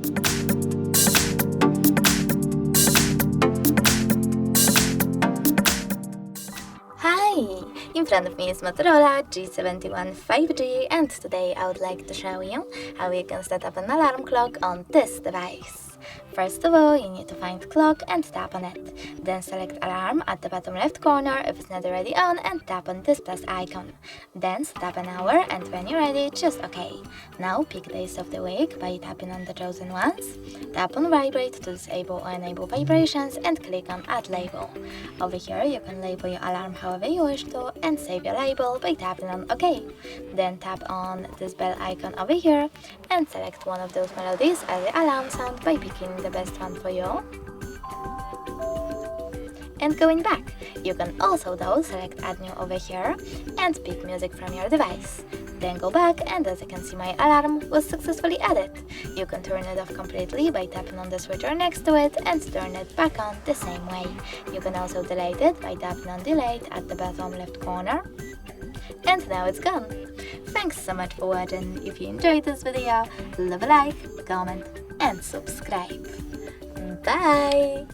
Hi! In front of me is Motorola G71 5G, and today I would like to show you how you can set up an alarm clock on this device. First of all, you need to find clock and tap on it. Then select alarm at the bottom left corner if it's not already on and tap on this plus icon. Then set an hour, and when you're ready, choose OK. Now pick days of the week by tapping on the chosen ones. Tap on vibrate to disable or enable vibrations and click on add label. Over here you can label your alarm however you wish to and save your label by tapping on OK. Then tap on this bell icon over here and select one of those melodies as the alarm sound by picking the best one for you. And going back, you can also though select add new over here and pick music from your device. Then go back, and as you can see, my alarm was successfully added. You can turn it off completely by tapping on the switcher next to it and turn it back on the same way. You can also delete it by tapping on delete at the bottom left corner. And now it's gone. Thanks so much for watching. If you enjoyed this video, leave a like, comment and subscribe. Bye!